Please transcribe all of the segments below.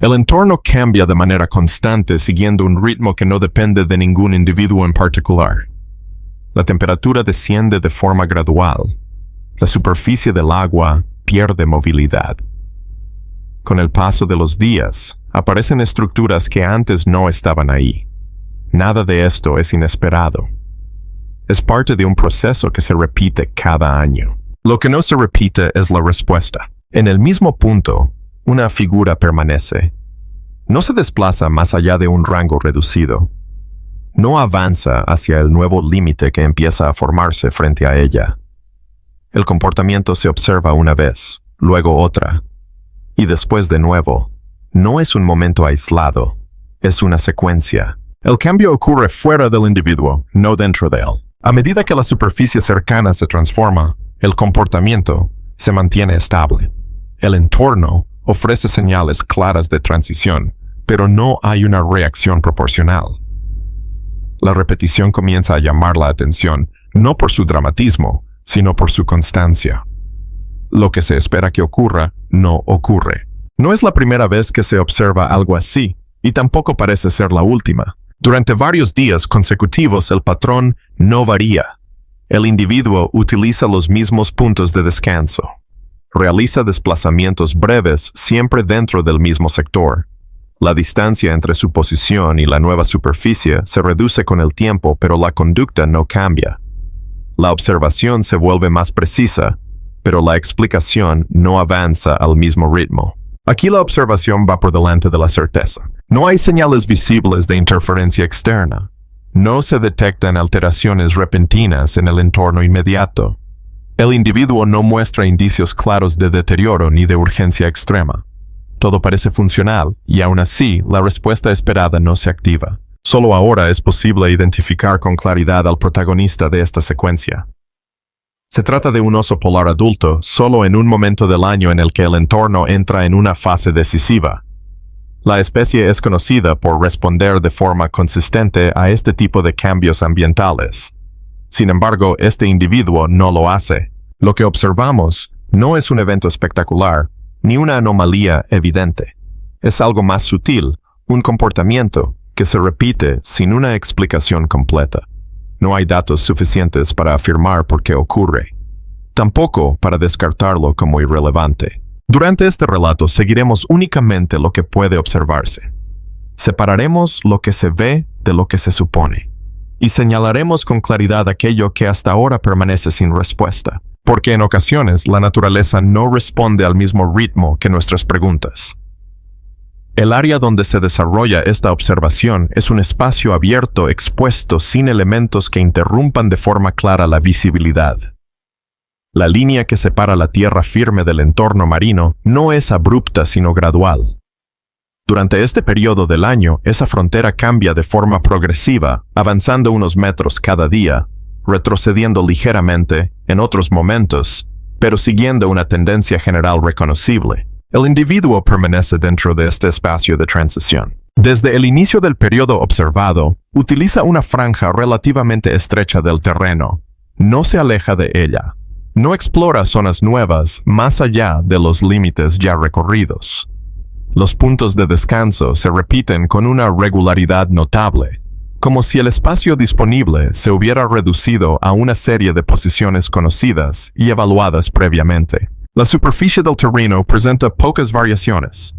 El entorno cambia de manera constante siguiendo un ritmo que no depende de ningún individuo en particular. La temperatura desciende de forma gradual. La superficie del agua pierde movilidad. Con el paso de los días, aparecen estructuras que antes no estaban ahí. Nada de esto es inesperado. Es parte de un proceso que se repite cada año. Lo que no se repite es la respuesta. En el mismo punto, una figura permanece. No se desplaza más allá de un rango reducido. No avanza hacia el nuevo límite que empieza a formarse frente a ella. El comportamiento se observa una vez, luego otra, y después de nuevo. No es un momento aislado, es una secuencia. El cambio ocurre fuera del individuo, no dentro de él. A medida que la superficie cercana se transforma, el comportamiento se mantiene estable. El entorno ofrece señales claras de transición, pero no hay una reacción proporcional. La repetición comienza a llamar la atención, no por su dramatismo, sino por su constancia. Lo que se espera que ocurra, no ocurre. No es la primera vez que se observa algo así, y tampoco parece ser la última. Durante varios días consecutivos el patrón no varía. El individuo utiliza los mismos puntos de descanso. Realiza desplazamientos breves siempre dentro del mismo sector. La distancia entre su posición y la nueva superficie se reduce con el tiempo, pero la conducta no cambia. La observación se vuelve más precisa, pero la explicación no avanza al mismo ritmo. Aquí la observación va por delante de la certeza. No hay señales visibles de interferencia externa. No se detectan alteraciones repentinas en el entorno inmediato. El individuo no muestra indicios claros de deterioro ni de urgencia extrema. Todo parece funcional, y aún así, la respuesta esperada no se activa. Solo ahora es posible identificar con claridad al protagonista de esta secuencia. Se trata de un oso polar adulto, solo en un momento del año en el que el entorno entra en una fase decisiva. La especie es conocida por responder de forma consistente a este tipo de cambios ambientales. Sin embargo, este individuo no lo hace. Lo que observamos no es un evento espectacular, ni una anomalía evidente. Es algo más sutil, un comportamiento que se repite sin una explicación completa. No hay datos suficientes para afirmar por qué ocurre. Tampoco para descartarlo como irrelevante. Durante este relato seguiremos únicamente lo que puede observarse. Separaremos lo que se ve de lo que se supone. Y señalaremos con claridad aquello que hasta ahora permanece sin respuesta. Porque en ocasiones la naturaleza no responde al mismo ritmo que nuestras preguntas. El área donde se desarrolla esta observación es un espacio abierto expuesto sin elementos que interrumpan de forma clara la visibilidad. La línea que separa la tierra firme del entorno marino no es abrupta sino gradual. Durante este periodo del año, esa frontera cambia de forma progresiva, avanzando unos metros cada día, retrocediendo ligeramente en otros momentos, pero siguiendo una tendencia general reconocible. El individuo permanece dentro de este espacio de transición. Desde el inicio del periodo observado, utiliza una franja relativamente estrecha del terreno. No se aleja de ella. No explora zonas nuevas más allá de los límites ya recorridos. Los puntos de descanso se repiten con una regularidad notable, como si el espacio disponible se hubiera reducido a una serie de posiciones conocidas y evaluadas previamente. La superficie del terreno presenta pocas variaciones.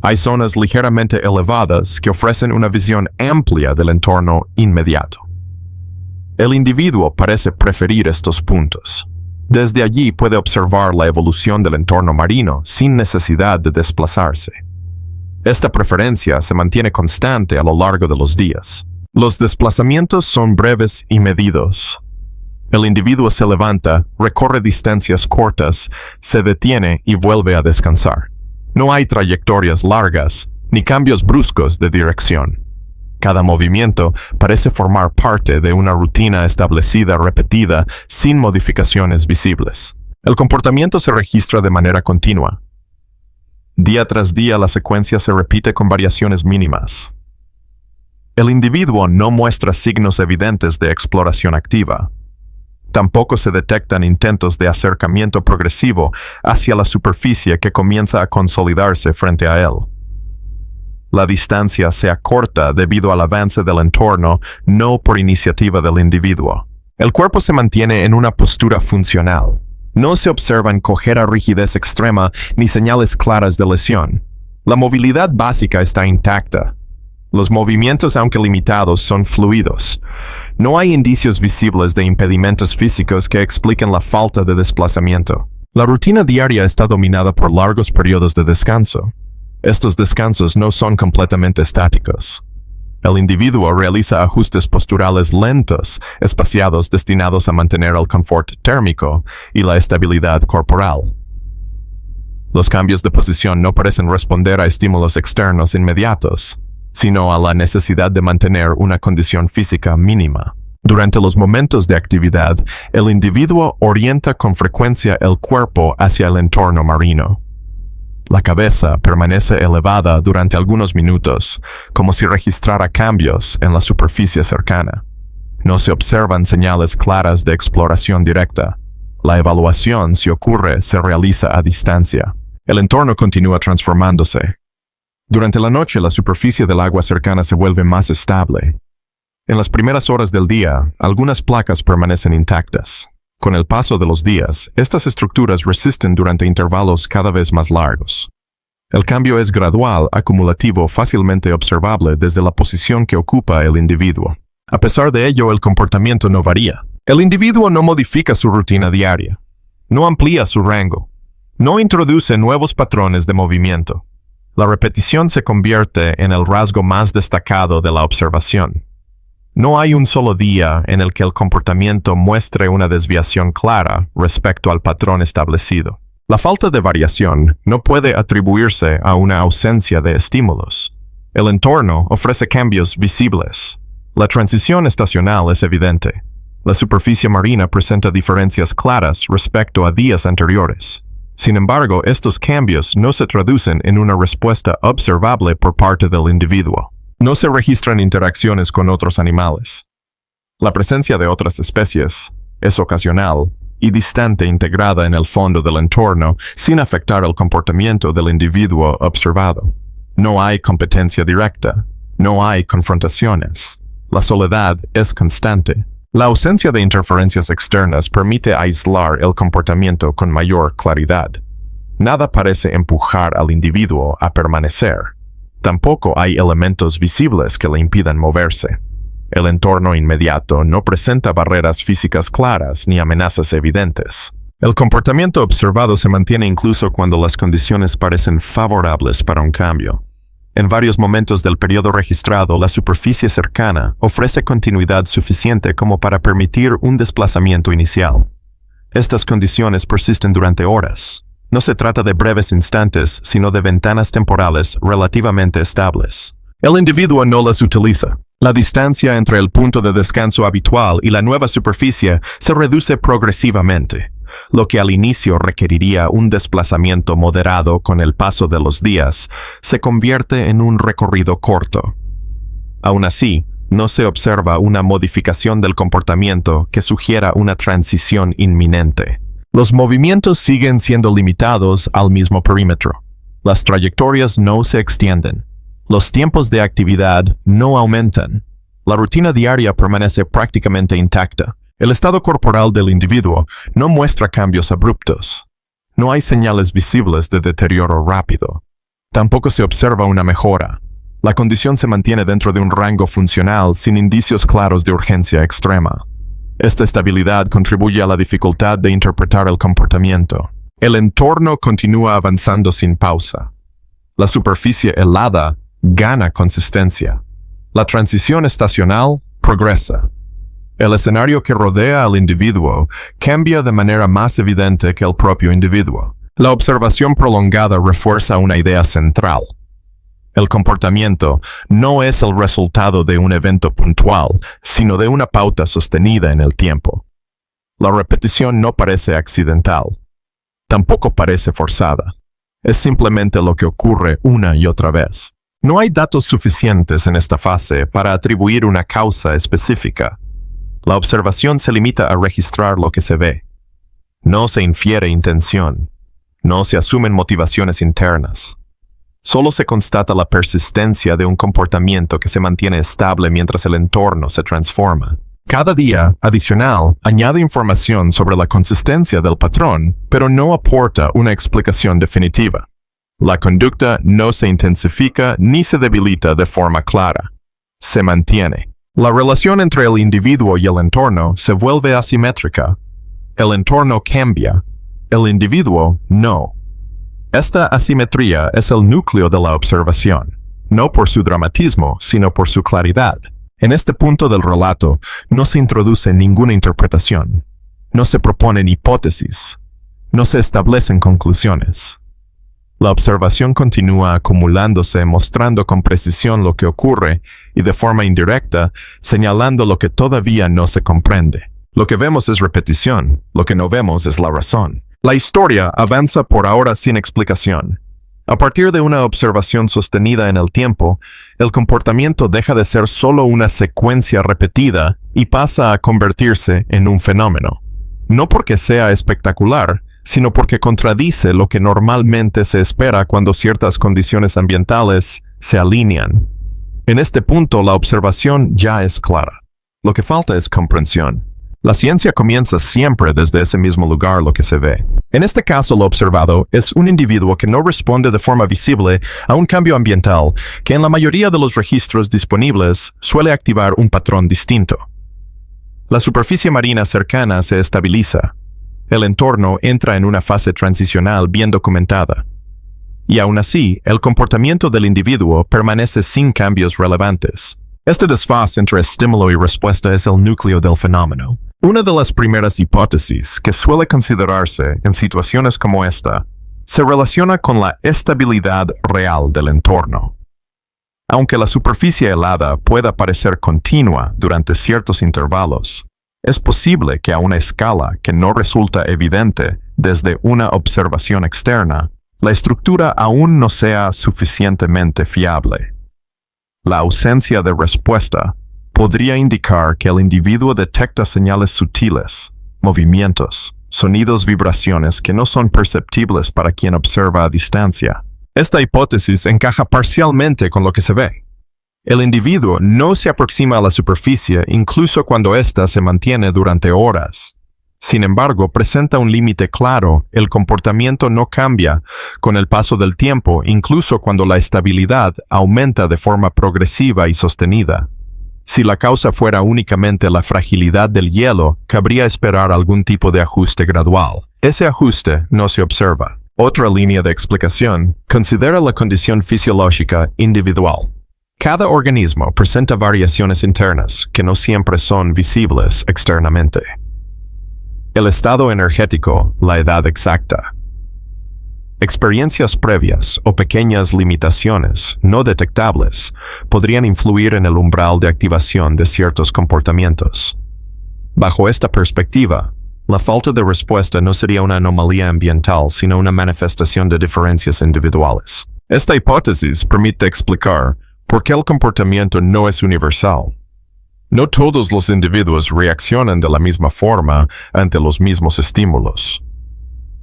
Hay zonas ligeramente elevadas que ofrecen una visión amplia del entorno inmediato. El individuo parece preferir estos puntos. Desde allí puede observar la evolución del entorno marino sin necesidad de desplazarse. Esta preferencia se mantiene constante a lo largo de los días. Los desplazamientos son breves y medidos. El individuo se levanta, recorre distancias cortas, se detiene y vuelve a descansar. No hay trayectorias largas, ni cambios bruscos de dirección. Cada movimiento parece formar parte de una rutina establecida repetida sin modificaciones visibles. El comportamiento se registra de manera continua. Día tras día la secuencia se repite con variaciones mínimas. El individuo no muestra signos evidentes de exploración activa. Tampoco se detectan intentos de acercamiento progresivo hacia la superficie que comienza a consolidarse frente a él. La distancia se acorta debido al avance del entorno, no por iniciativa del individuo. El cuerpo se mantiene en una postura funcional. No se observan cojera, rigidez extrema ni señales claras de lesión. La movilidad básica está intacta. Los movimientos, aunque limitados, son fluidos. No hay indicios visibles de impedimentos físicos que expliquen la falta de desplazamiento. La rutina diaria está dominada por largos periodos de descanso. Estos descansos no son completamente estáticos. El individuo realiza ajustes posturales lentos, espaciados, destinados a mantener el confort térmico y la estabilidad corporal. Los cambios de posición no parecen responder a estímulos externos inmediatos, sino a la necesidad de mantener una condición física mínima. Durante los momentos de actividad, el individuo orienta con frecuencia el cuerpo hacia el entorno marino. La cabeza permanece elevada durante algunos minutos, como si registrara cambios en la superficie cercana. No se observan señales claras de exploración directa. La evaluación, si ocurre, se realiza a distancia. El entorno continúa transformándose. Durante la noche, la superficie del agua cercana se vuelve más estable. En las primeras horas del día, algunas placas permanecen intactas. Con el paso de los días, estas estructuras resisten durante intervalos cada vez más largos. El cambio es gradual, acumulativo, fácilmente observable desde la posición que ocupa el individuo. A pesar de ello, el comportamiento no varía. El individuo no modifica su rutina diaria, no amplía su rango, no introduce nuevos patrones de movimiento. La repetición se convierte en el rasgo más destacado de la observación. No hay un solo día en el que el comportamiento muestre una desviación clara respecto al patrón establecido. La falta de variación no puede atribuirse a una ausencia de estímulos. El entorno ofrece cambios visibles. La transición estacional es evidente. La superficie marina presenta diferencias claras respecto a días anteriores. Sin embargo, estos cambios no se traducen en una respuesta observable por parte del individuo. No se registran interacciones con otros animales. La presencia de otras especies es ocasional y distante, integrada en el fondo del entorno sin afectar el comportamiento del individuo observado. No hay competencia directa. No hay confrontaciones. La soledad es constante. La ausencia de interferencias externas permite aislar el comportamiento con mayor claridad. Nada parece empujar al individuo a permanecer. Tampoco hay elementos visibles que le impidan moverse. El entorno inmediato no presenta barreras físicas claras ni amenazas evidentes. El comportamiento observado se mantiene incluso cuando las condiciones parecen favorables para un cambio. En varios momentos del periodo registrado, la superficie cercana ofrece continuidad suficiente como para permitir un desplazamiento inicial. Estas condiciones persisten durante horas. No se trata de breves instantes, sino de ventanas temporales relativamente estables. El individuo no las utiliza. La distancia entre el punto de descanso habitual y la nueva superficie se reduce progresivamente, lo que al inicio requeriría un desplazamiento moderado con el paso de los días, se convierte en un recorrido corto. Aún así, no se observa una modificación del comportamiento que sugiera una transición inminente. Los movimientos siguen siendo limitados al mismo perímetro. Las trayectorias no se extienden. Los tiempos de actividad no aumentan. La rutina diaria permanece prácticamente intacta. El estado corporal del individuo no muestra cambios abruptos. No hay señales visibles de deterioro rápido. Tampoco se observa una mejora. La condición se mantiene dentro de un rango funcional sin indicios claros de urgencia extrema. Esta estabilidad contribuye a la dificultad de interpretar el comportamiento. El entorno continúa avanzando sin pausa. La superficie helada gana consistencia. La transición estacional progresa. El escenario que rodea al individuo cambia de manera más evidente que el propio individuo. La observación prolongada refuerza una idea central. El comportamiento no es el resultado de un evento puntual, sino de una pauta sostenida en el tiempo. La repetición no parece accidental. Tampoco parece forzada. Es simplemente lo que ocurre una y otra vez. No hay datos suficientes en esta fase para atribuir una causa específica. La observación se limita a registrar lo que se ve. No se infiere intención. No se asumen motivaciones internas. Solo se constata la persistencia de un comportamiento que se mantiene estable mientras el entorno se transforma. Cada día adicional añade información sobre la consistencia del patrón, pero no aporta una explicación definitiva. La conducta no se intensifica ni se debilita de forma clara. Se mantiene. La relación entre el individuo y el entorno se vuelve asimétrica. El entorno cambia, el individuo no. Esta asimetría es el núcleo de la observación, no por su dramatismo, sino por su claridad. En este punto del relato no se introduce ninguna interpretación, no se proponen hipótesis, no se establecen conclusiones. La observación continúa acumulándose, mostrando con precisión lo que ocurre y de forma indirecta, señalando lo que todavía no se comprende. Lo que vemos es repetición, lo que no vemos es la razón. La historia avanza por ahora sin explicación. A partir de una observación sostenida en el tiempo, el comportamiento deja de ser solo una secuencia repetida y pasa a convertirse en un fenómeno. No porque sea espectacular, sino porque contradice lo que normalmente se espera cuando ciertas condiciones ambientales se alinean. En este punto, la observación ya es clara. Lo que falta es comprensión. La ciencia comienza siempre desde ese mismo lugar lo que se ve. En este caso, lo observado es un individuo que no responde de forma visible a un cambio ambiental que en la mayoría de los registros disponibles suele activar un patrón distinto. La superficie marina cercana se estabiliza. El entorno entra en una fase transicional bien documentada. Y aún así, el comportamiento del individuo permanece sin cambios relevantes. Este desfase entre estímulo y respuesta es el núcleo del fenómeno. Una de las primeras hipótesis que suele considerarse en situaciones como esta se relaciona con la estabilidad real del entorno. Aunque la superficie helada pueda parecer continua durante ciertos intervalos, es posible que a una escala que no resulta evidente desde una observación externa, la estructura aún no sea suficientemente fiable. La ausencia de respuesta podría indicar que el individuo detecta señales sutiles, movimientos, sonidos, vibraciones que no son perceptibles para quien observa a distancia. Esta hipótesis encaja parcialmente con lo que se ve. El individuo no se aproxima a la superficie incluso cuando ésta se mantiene durante horas. Sin embargo, presenta un límite claro, el comportamiento no cambia con el paso del tiempo incluso cuando la estabilidad aumenta de forma progresiva y sostenida. Si la causa fuera únicamente la fragilidad del hielo, cabría esperar algún tipo de ajuste gradual. Ese ajuste no se observa. Otra línea de explicación considera la condición fisiológica individual. Cada organismo presenta variaciones internas que no siempre son visibles externamente. El estado energético, la edad exacta. Experiencias previas o pequeñas limitaciones no detectables podrían influir en el umbral de activación de ciertos comportamientos. Bajo esta perspectiva, la falta de respuesta no sería una anomalía ambiental, sino una manifestación de diferencias individuales. Esta hipótesis permite explicar por qué el comportamiento no es universal. No todos los individuos reaccionan de la misma forma ante los mismos estímulos.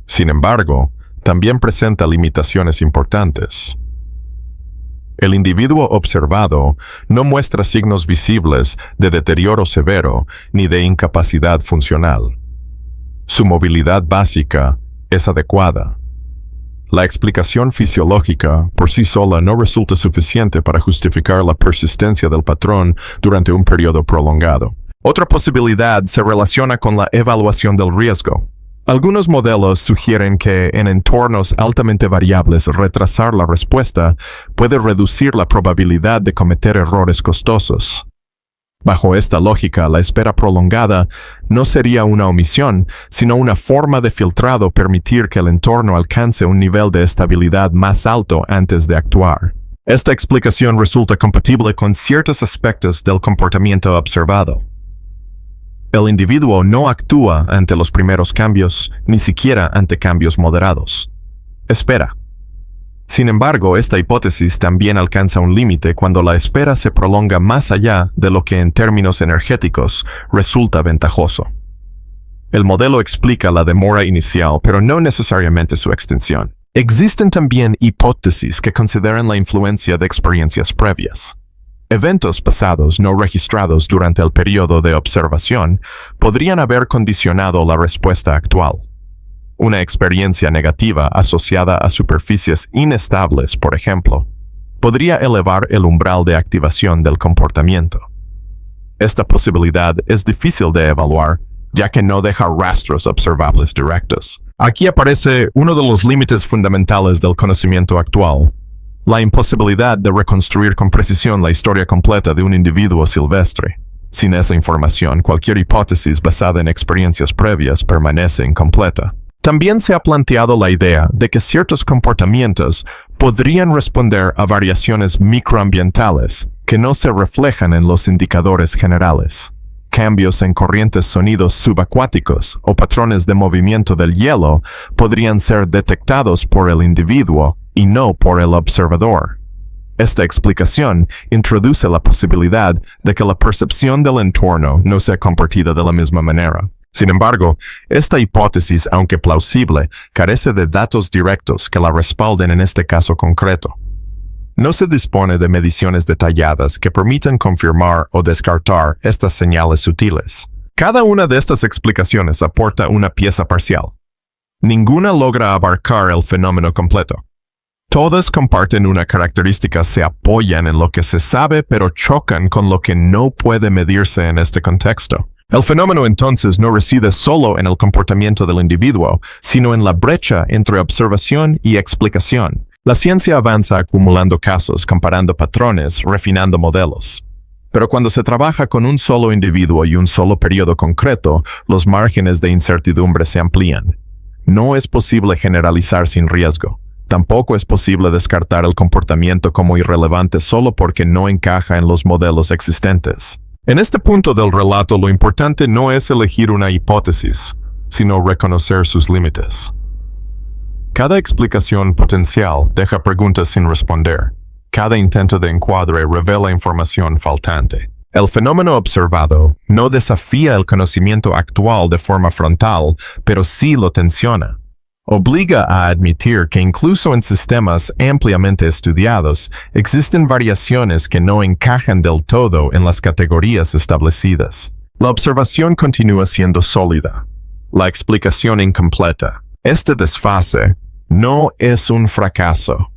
Sin embargo, también presenta limitaciones importantes. El individuo observado no muestra signos visibles de deterioro severo ni de incapacidad funcional. Su movilidad básica es adecuada. La explicación fisiológica por sí sola no resulta suficiente para justificar la persistencia del patrón durante un periodo prolongado. Otra posibilidad se relaciona con la evaluación del riesgo. Algunos modelos sugieren que en entornos altamente variables retrasar la respuesta puede reducir la probabilidad de cometer errores costosos. Bajo esta lógica, la espera prolongada no sería una omisión, sino una forma de filtrado permitir que el entorno alcance un nivel de estabilidad más alto antes de actuar. Esta explicación resulta compatible con ciertos aspectos del comportamiento observado. El individuo no actúa ante los primeros cambios, ni siquiera ante cambios moderados. Espera. Sin embargo, esta hipótesis también alcanza un límite cuando la espera se prolonga más allá de lo que en términos energéticos resulta ventajoso. El modelo explica la demora inicial, pero no necesariamente su extensión. Existen también hipótesis que consideran la influencia de experiencias previas. Eventos pasados no registrados durante el periodo de observación podrían haber condicionado la respuesta actual. Una experiencia negativa asociada a superficies inestables, por ejemplo, podría elevar el umbral de activación del comportamiento. Esta posibilidad es difícil de evaluar, ya que no deja rastros observables directos. Aquí aparece uno de los límites fundamentales del conocimiento actual: la imposibilidad de reconstruir con precisión la historia completa de un individuo silvestre. Sin esa información, cualquier hipótesis basada en experiencias previas permanece incompleta. También se ha planteado la idea de que ciertos comportamientos podrían responder a variaciones microambientales que no se reflejan en los indicadores generales. Cambios en corrientes sonidos subacuáticos o patrones de movimiento del hielo podrían ser detectados por el individuo y no por el observador. Esta explicación introduce la posibilidad de que la percepción del entorno no sea compartida de la misma manera. Sin embargo, esta hipótesis, aunque plausible, carece de datos directos que la respalden en este caso concreto. No se dispone de mediciones detalladas que permitan confirmar o descartar estas señales sutiles. Cada una de estas explicaciones aporta una pieza parcial. Ninguna logra abarcar el fenómeno completo. Todas comparten una característica: se apoyan en lo que se sabe, pero chocan con lo que no puede medirse en este contexto. El fenómeno entonces no reside solo en el comportamiento del individuo, sino en la brecha entre observación y explicación. La ciencia avanza acumulando casos, comparando patrones, refinando modelos. Pero cuando se trabaja con un solo individuo y un solo periodo concreto, los márgenes de incertidumbre se amplían. No es posible generalizar sin riesgo. Tampoco es posible descartar el comportamiento como irrelevante solo porque no encaja en los modelos existentes. En este punto del relato, lo importante no es elegir una hipótesis, sino reconocer sus límites. Cada explicación potencial deja preguntas sin responder. Cada intento de encuadre revela información faltante. El fenómeno observado no desafía el conocimiento actual de forma frontal, pero sí lo tensiona. Obliga a admitir que incluso en sistemas ampliamente estudiados, existen variaciones que no encajan del todo en las categorías establecidas. La observación continúa siendo sólida, la explicación incompleta. Este desfase no es un fracaso,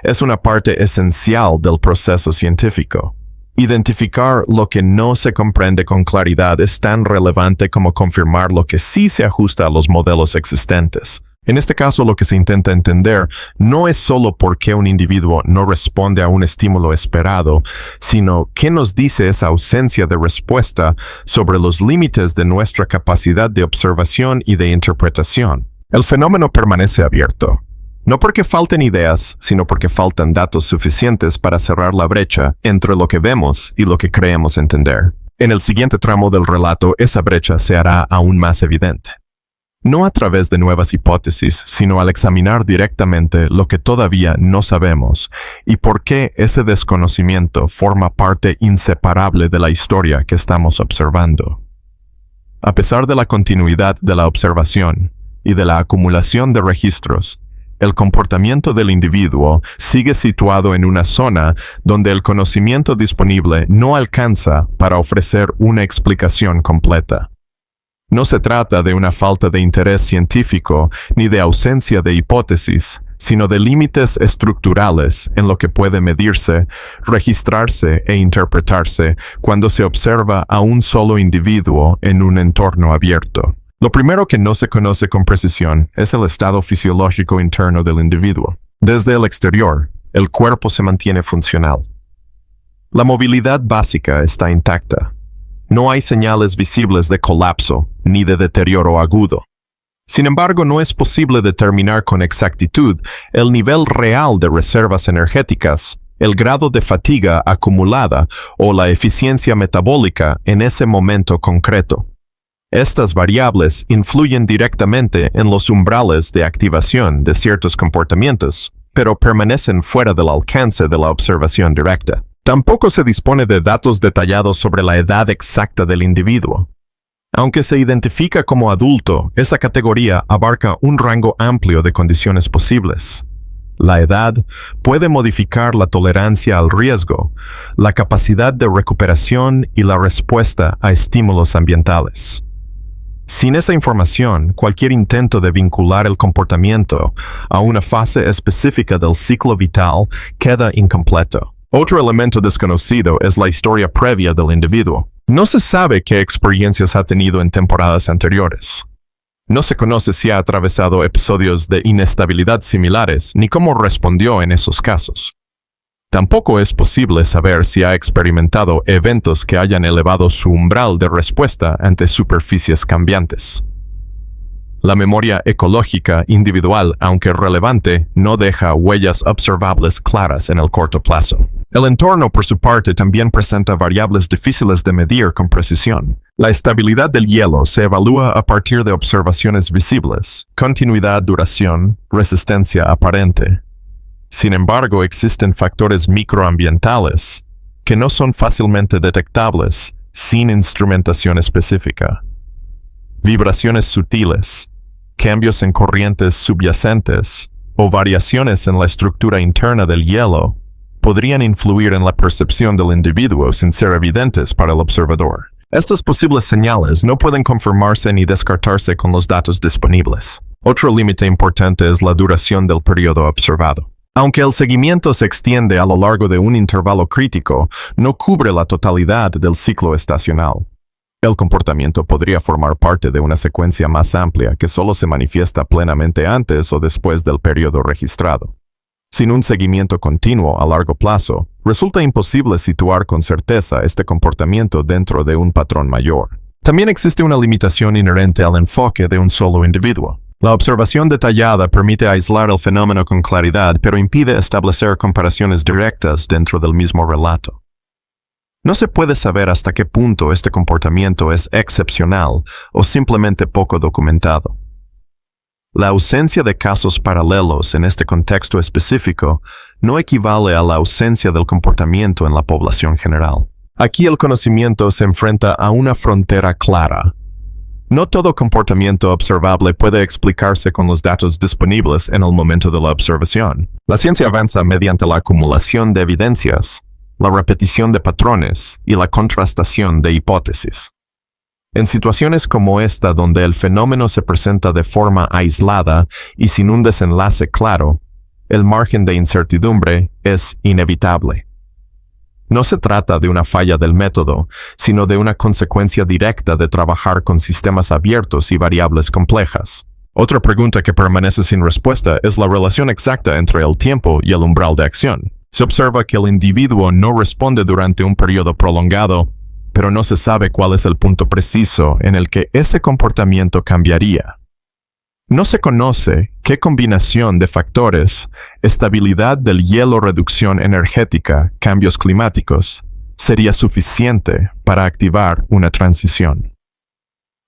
es una parte esencial del proceso científico. Identificar lo que no se comprende con claridad es tan relevante como confirmar lo que sí se ajusta a los modelos existentes. En este caso, lo que se intenta entender no es solo por qué un individuo no responde a un estímulo esperado, sino qué nos dice esa ausencia de respuesta sobre los límites de nuestra capacidad de observación y de interpretación. El fenómeno permanece abierto, no porque falten ideas, sino porque faltan datos suficientes para cerrar la brecha entre lo que vemos y lo que creemos entender. En el siguiente tramo del relato, esa brecha se hará aún más evidente. No a través de nuevas hipótesis, sino al examinar directamente lo que todavía no sabemos y por qué ese desconocimiento forma parte inseparable de la historia que estamos observando. A pesar de la continuidad de la observación y de la acumulación de registros, el comportamiento del individuo sigue situado en una zona donde el conocimiento disponible no alcanza para ofrecer una explicación completa. No se trata de una falta de interés científico ni de ausencia de hipótesis, sino de límites estructurales en lo que puede medirse, registrarse e interpretarse cuando se observa a un solo individuo en un entorno abierto. Lo primero que no se conoce con precisión es el estado fisiológico interno del individuo. Desde el exterior, el cuerpo se mantiene funcional. La movilidad básica está intacta. No hay señales visibles de colapso ni de deterioro agudo. Sin embargo, no es posible determinar con exactitud el nivel real de reservas energéticas, el grado de fatiga acumulada o la eficiencia metabólica en ese momento concreto. Estas variables influyen directamente en los umbrales de activación de ciertos comportamientos, pero permanecen fuera del alcance de la observación directa. Tampoco se dispone de datos detallados sobre la edad exacta del individuo. Aunque se identifica como adulto, esa categoría abarca un rango amplio de condiciones posibles. La edad puede modificar la tolerancia al riesgo, la capacidad de recuperación y la respuesta a estímulos ambientales. Sin esa información, cualquier intento de vincular el comportamiento a una fase específica del ciclo vital queda incompleto. Otro elemento desconocido es la historia previa del individuo. No se sabe qué experiencias ha tenido en temporadas anteriores. No se conoce si ha atravesado episodios de inestabilidad similares ni cómo respondió en esos casos. Tampoco es posible saber si ha experimentado eventos que hayan elevado su umbral de respuesta ante superficies cambiantes. La memoria ecológica individual, aunque relevante, no deja huellas observables claras en el corto plazo. El entorno, por su parte, también presenta variables difíciles de medir con precisión. La estabilidad del hielo se evalúa a partir de observaciones visibles, continuidad, duración, resistencia aparente. Sin embargo, existen factores microambientales que no son fácilmente detectables sin instrumentación específica. Vibraciones sutiles, cambios en corrientes subyacentes o variaciones en la estructura interna del hielo podrían influir en la percepción del individuo sin ser evidentes para el observador. Estas posibles señales no pueden confirmarse ni descartarse con los datos disponibles. Otro límite importante es la duración del periodo observado. Aunque el seguimiento se extiende a lo largo de un intervalo crítico, no cubre la totalidad del ciclo estacional. El comportamiento podría formar parte de una secuencia más amplia que solo se manifiesta plenamente antes o después del periodo registrado. Sin un seguimiento continuo a largo plazo, resulta imposible situar con certeza este comportamiento dentro de un patrón mayor. También existe una limitación inherente al enfoque de un solo individuo. La observación detallada permite aislar el fenómeno con claridad, pero impide establecer comparaciones directas dentro del mismo relato. No se puede saber hasta qué punto este comportamiento es excepcional o simplemente poco documentado. La ausencia de casos paralelos en este contexto específico no equivale a la ausencia del comportamiento en la población general. Aquí el conocimiento se enfrenta a una frontera clara. No todo comportamiento observable puede explicarse con los datos disponibles en el momento de la observación. La ciencia avanza mediante la acumulación de evidencias, la repetición de patrones y la contrastación de hipótesis. En situaciones como esta, donde el fenómeno se presenta de forma aislada y sin un desenlace claro, el margen de incertidumbre es inevitable. No se trata de una falla del método, sino de una consecuencia directa de trabajar con sistemas abiertos y variables complejas. Otra pregunta que permanece sin respuesta es la relación exacta entre el tiempo y el umbral de acción. Se observa que el individuo no responde durante un periodo prolongado, pero no se sabe cuál es el punto preciso en el que ese comportamiento cambiaría. No se conoce qué combinación de factores, estabilidad del hielo, reducción energética, cambios climáticos, sería suficiente para activar una transición.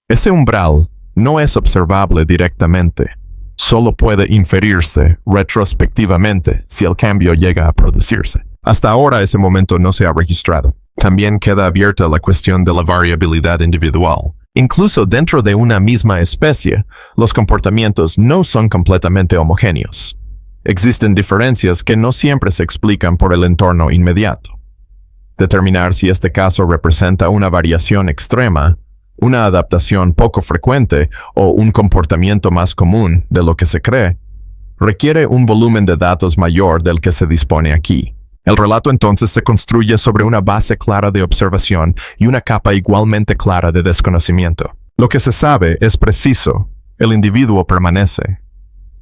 Ese umbral no es observable directamente, solo puede inferirse retrospectivamente si el cambio llega a producirse. Hasta ahora ese momento no se ha registrado. También queda abierta la cuestión de la variabilidad individual. Incluso dentro de una misma especie, los comportamientos no son completamente homogéneos. Existen diferencias que no siempre se explican por el entorno inmediato. Determinar si este caso representa una variación extrema, una adaptación poco frecuente o un comportamiento más común de lo que se cree, requiere un volumen de datos mayor del que se dispone aquí. El relato entonces se construye sobre una base clara de observación y una capa igualmente clara de desconocimiento. Lo que se sabe es preciso, el individuo permanece.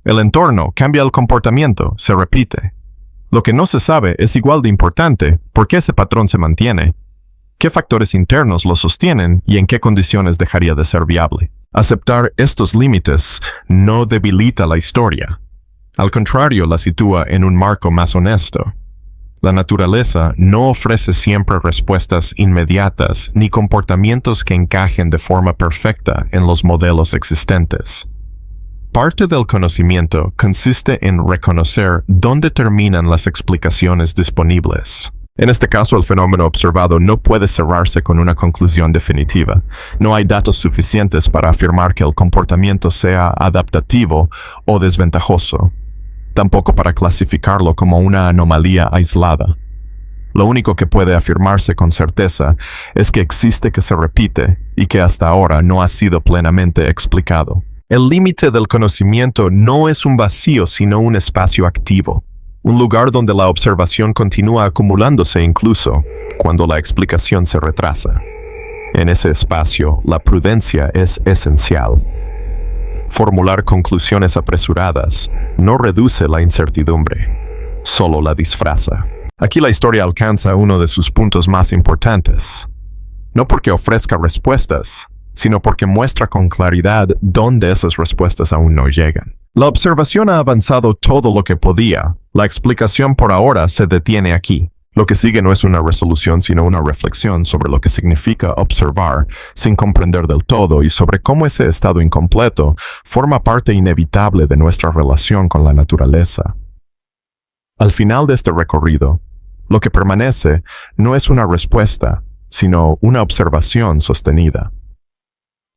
El entorno cambia el comportamiento, se repite. Lo que no se sabe es igual de importante, por qué ese patrón se mantiene, qué factores internos lo sostienen y en qué condiciones dejaría de ser viable. Aceptar estos límites no debilita la historia. Al contrario, la sitúa en un marco más honesto. La naturaleza no ofrece siempre respuestas inmediatas ni comportamientos que encajen de forma perfecta en los modelos existentes. Parte del conocimiento consiste en reconocer dónde terminan las explicaciones disponibles. En este caso, el fenómeno observado no puede cerrarse con una conclusión definitiva. No hay datos suficientes para afirmar que el comportamiento sea adaptativo o desventajoso, tampoco para clasificarlo como una anomalía aislada. Lo único que puede afirmarse con certeza es que existe, que se repite y que hasta ahora no ha sido plenamente explicado. El límite del conocimiento no es un vacío, sino un espacio activo. Un lugar donde la observación continúa acumulándose incluso cuando la explicación se retrasa. En ese espacio, la prudencia es esencial. Formular conclusiones apresuradas no reduce la incertidumbre, solo la disfraza. Aquí la historia alcanza uno de sus puntos más importantes. No porque ofrezca respuestas, sino porque muestra con claridad dónde esas respuestas aún no llegan. La observación ha avanzado todo lo que podía. La explicación por ahora se detiene aquí. Lo que sigue no es una resolución, sino una reflexión sobre lo que significa observar sin comprender del todo y sobre cómo ese estado incompleto forma parte inevitable de nuestra relación con la naturaleza. Al final de este recorrido, lo que permanece no es una respuesta, sino una observación sostenida.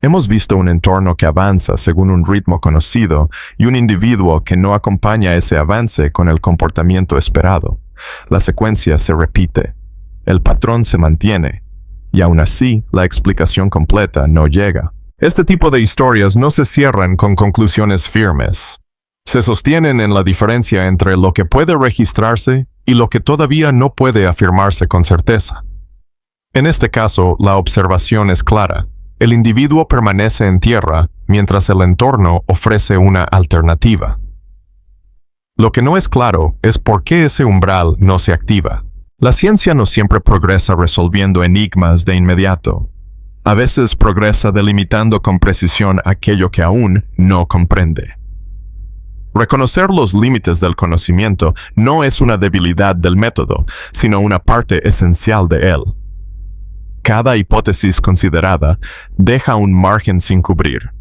Hemos visto un entorno que avanza según un ritmo conocido y un individuo que no acompaña ese avance con el comportamiento esperado. La secuencia se repite, el patrón se mantiene, y aún así la explicación completa no llega. Este tipo de historias no se cierran con conclusiones firmes. Se sostienen en la diferencia entre lo que puede registrarse y lo que todavía no puede afirmarse con certeza. En este caso, la observación es clara. El individuo permanece en tierra mientras el entorno ofrece una alternativa. Lo que no es claro es por qué ese umbral no se activa. La ciencia no siempre progresa resolviendo enigmas de inmediato. A veces progresa delimitando con precisión aquello que aún no comprende. Reconocer los límites del conocimiento no es una debilidad del método, sino una parte esencial de él. Cada hipótesis considerada deja un margen sin cubrir.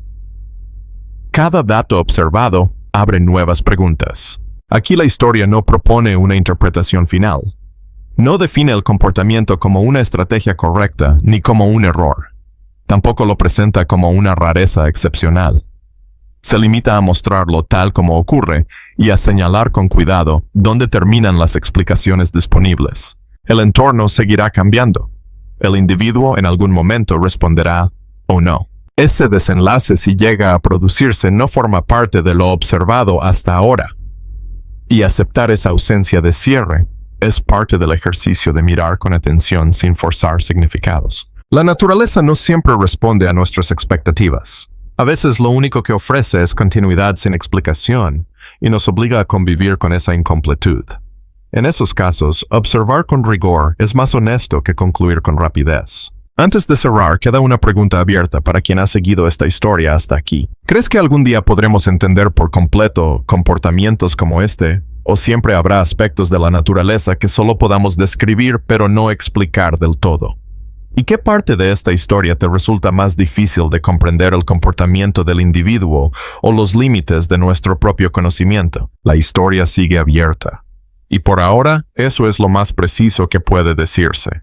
Cada dato observado abre nuevas preguntas. Aquí la historia no propone una interpretación final. No define el comportamiento como una estrategia correcta ni como un error. Tampoco lo presenta como una rareza excepcional. Se limita a mostrarlo tal como ocurre y a señalar con cuidado dónde terminan las explicaciones disponibles. El entorno seguirá cambiando. El individuo en algún momento responderá o no. Ese desenlace, si llega a producirse, no forma parte de lo observado hasta ahora. Y aceptar esa ausencia de cierre es parte del ejercicio de mirar con atención sin forzar significados. La naturaleza no siempre responde a nuestras expectativas. A veces lo único que ofrece es continuidad sin explicación y nos obliga a convivir con esa incompletud. En esos casos, observar con rigor es más honesto que concluir con rapidez. Antes de cerrar, queda una pregunta abierta para quien ha seguido esta historia hasta aquí. ¿Crees que algún día podremos entender por completo comportamientos como este? ¿O siempre habrá aspectos de la naturaleza que solo podamos describir pero no explicar del todo? ¿Y qué parte de esta historia te resulta más difícil de comprender, el comportamiento del individuo o los límites de nuestro propio conocimiento? La historia sigue abierta. Y por ahora, eso es lo más preciso que puede decirse.